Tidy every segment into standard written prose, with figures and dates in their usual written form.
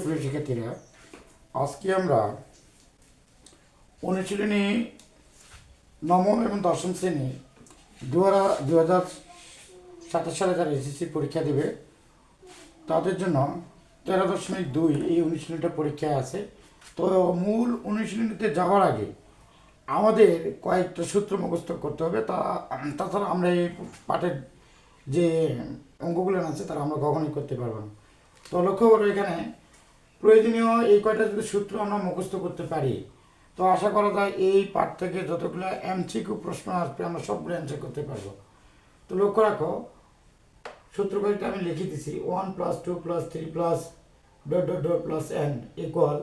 প্রিয় শিক্ষার্থীরা, আজকে আমরা অনুশীলনী নবম এবং দশম শ্রেণী 2027 সালে যারা এসএসসি পরীক্ষা দেবে তাদের জন্য 13.2 এই অনুশীলনীটা পরীক্ষায় আছে। তো মূল অনুশীলনীতে যাওয়ার আগে আমাদের কয়েকটা সূত্র মুখস্থ করতে হবে। তাছাড়া আমরা এই পাঠের যে অঙ্কগুলো আছে তারা আমরা কখনোই করতে পারবো না। তো লক্ষ্য করো, এখানে প্রয়োজনীয় এই কয়টা যদি সূত্র আমরা মুখস্থ করতে পারি তো আশা করা যায় এই পাঠ থেকে যতগুলো এমসিকিউ প্রশ্ন আসবে আমরা সবগুলো অ্যান্সার করতে পারবো। তো লক্ষ্য রাখো, সূত্র কয়েকটা আমি লিখে দিছি। 1 + 2 + 3 + ... n equal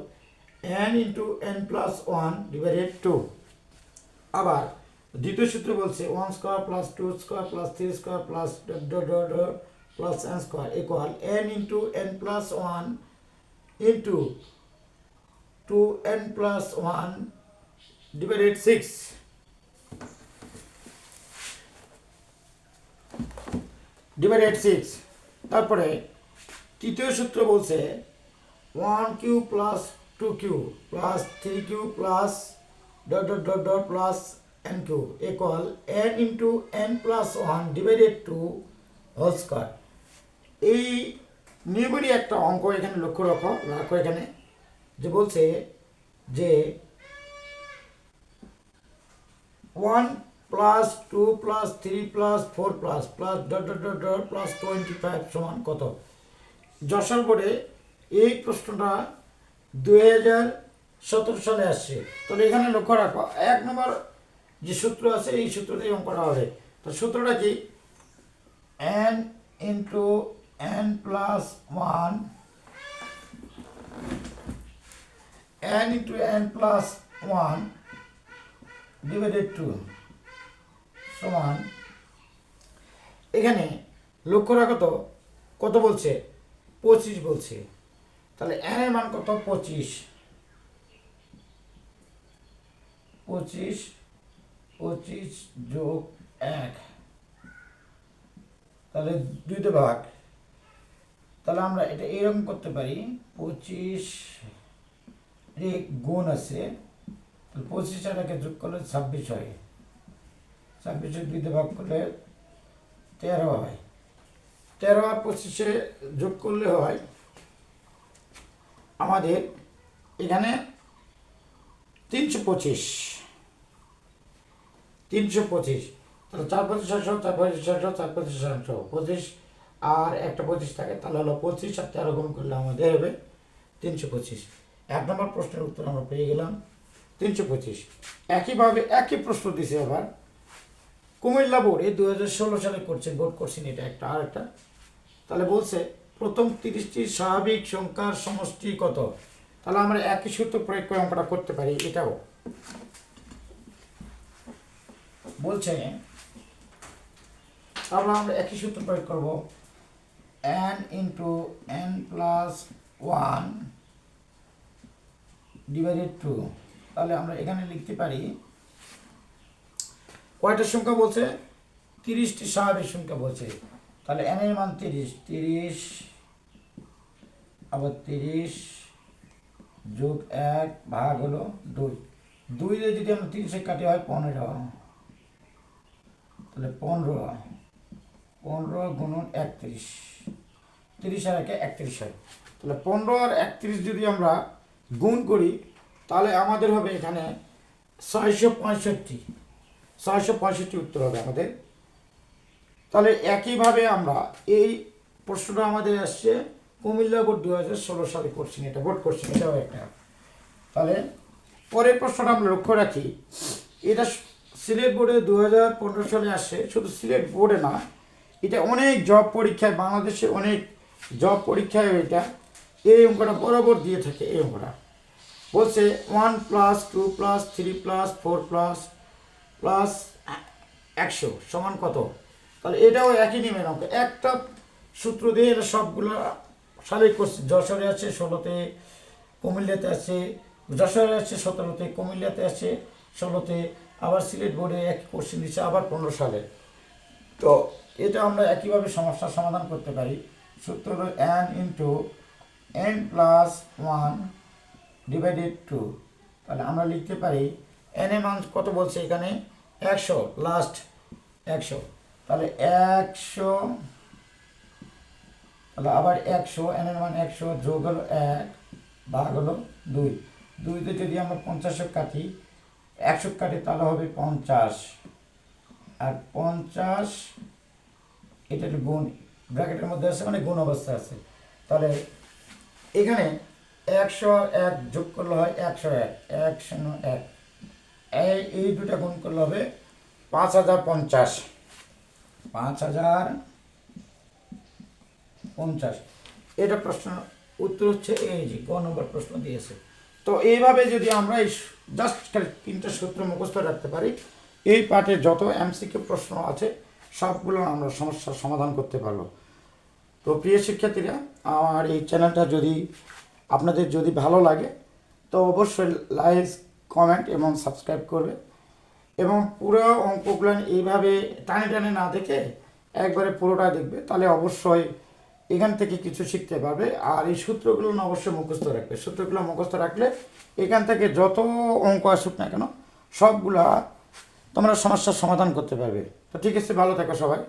n into n + 1 divided 2। আবার দ্বিতীয় সূত্র বলছে 1² + 2² + 3² + ... n² equal n into n + 1 into 2n + 1 divided 6 divided 6। তারপরে তৃতীয় সূত্র বলছে 1³ + 2³ + 3³ + ... n³ equal n into n + 1 divided 2 whole square। এই নিয়মেরই একটা অঙ্ক এখানে লক্ষ্য রাখো এখানে যে বলছে যে 1 + 2 + 3 + 4 + ... +25 সমান কত? যশোর বোর্ডে এই প্রশ্নটা 2017 সালে আসছে। তাহলে এখানে লক্ষ্য রাখো, 1 নম্বর যে সূত্র আছে এই সূত্রতেই অঙ্কটা হবে। তো সূত্রটা কি? n into n + 1 n into n + 1 divided 2 সমান, এখানে লক্ষ্য রাখো তো কত বলছে? 25 বলছে। তাহলে n এর মান কত? 25 যোগ 1, তাহলে 2 ভাগ। তাহলে আমরা এটা এরকম করতে পারি, 25 এর গুণ আছে, 25 আর একে যোগ করলে 26 হয়, 26 এর 2 ভাগ করলে 13 হয়, 13 আর 25 যোগ করলে হয় আমাদের এখানে 325। তাহলে 4 25 600, 4 25 600, 4 25 600, 25 আর একটা 25 থাকে, তাহলে হলো 25 আর 13 গুণ করলে আমাদের হবে 325। 1 নম্বর প্রশ্নের উত্তর আমরা পেয়ে গেলাম 325। একইভাবে একই প্রশ্ন দিছে আবার কুমিল্লা বোর্ডে 2016 সালে করছে, বোর্ড কোশ্চেন এটা একটা আর একটা। তাহলে বলছে প্রথম 30টি স্বাভাবিক সংখ্যার সমষ্টি কত? তাহলে আমরা একই সূত্র প্রয়োগ করে অঙ্কটা করতে পারি। এটাও বলছে, তাহলে আমরা একই সূত্র প্রয়োগ করব, n into n + 1 divided 2। তাহলে আমরা এখানে লিখতে পারি কয়টা সংখ্যা বলছে? 30টি স্বাভাবিক সংখ্যা বলছে। তাহলে n এর মান 30 আবার 30 যোগ 1 ভাগ হলো 2। 2 দিয়ে যদি আমরা 30 কাটি হয় 15, তাহলে 15 গুণন 31, 30 আর 1 31 হয়। তাহলে 15 আর 31 যদি আমরা গুণ করি তাহলে আমাদের হবে এখানে 665 উত্তর হবে আমাদের। তাহলে একইভাবে আমরা এই প্রশ্নটা আমাদের আসছে কুমিল্লা বোর্ড 2016 সালে করছেন, এটা বোর্ড করছেন, এটাও একটা। তাহলে পরের প্রশ্নটা আমরা লক্ষ্য রাখি, এটা সিলেট বোর্ডে 2015 সালে আসছে। শুধু সিলেট বোর্ডে না, এটা অনেক জব পরীক্ষায়, বাংলাদেশে অনেক জব পরীক্ষায় এটা এই অঙ্কটা বরাবর দিয়ে থাকে। এই অঙ্কটা বলছে 1 + 2 + 3 + 4 + 100 সমান কত? তাহলে এটাও একই নিয়মের অঙ্ক, একটা সূত্র দিয়ে এটা সবগুলো সালে করছে। যশোরে আছে 16তে, কুমিল্লাতে আছে, যশোরে আছে 17তে, কুমিল্লাতে আছে 16তে, আবার সিলেট বোর্ডে এক কোশ্চেন দিচ্ছে আবার 15 সালে। তো এটা আমরা একইভাবে সমস্যার সমাধান করতে পারি। সূত্র হলো n into n plus one divided two, তাহলে আমরা লিখতে পারি n এর মান কত বলছে এখানে 100, লাস্ট 100, তাহলে 100, তাহলে আবার 100, n এর মান 100 যোগ হলো 1 ভাগ হলো 2, 2 তে যদি আমরা 50 কাটি 100 কাটি তাহলে হবে 50, আর 50 এটা গুণ ব্র্যাকেটের মধ্যে আছে মানে গুণ অবস্থা আছে, তাহলে এখানে 101 যোগ করলে হয় 101, 101, এই দুটা গুণ করলে হবে 5050, 5050। এটা প্রশ্ন উত্তর হচ্ছে এই যে ক নম্বর প্রশ্ন দিয়েছে। তো এইভাবে যদি আমরা এই জাস্ট খালি 3টা সূত্র মুখস্থ রাখতে পারি, এই পার্টে যত এমসিকিউ প্রশ্ন আছে সবগুলো আমরা সমস্যার সমাধান করতে পারবো। তো প্রিয় শিক্ষার্থীরা, আমার এই চ্যানেলটা যদি আপনাদের যদি ভালো লাগে তো অবশ্যই লাইক, কমেন্ট এবং সাবস্ক্রাইব করবে, এবং পুরো অঙ্কগুলো এইভাবে টানে টানে না দেখে একবারে পুরোটা দেখবে, তাহলে অবশ্যই এখান থেকে কিছু শিখতে পারবে। আর এই সূত্রগুলো না অবশ্যই মুখস্থ রাখবে, সূত্রগুলো মুখস্থ রাখলে এখান থেকে যত অঙ্ক আসুক না কেন সবগুলা তোমরা সমস্যার সমাধান করতে পারবে। তো ঠিক আছে, ভালো থাকো সবাই।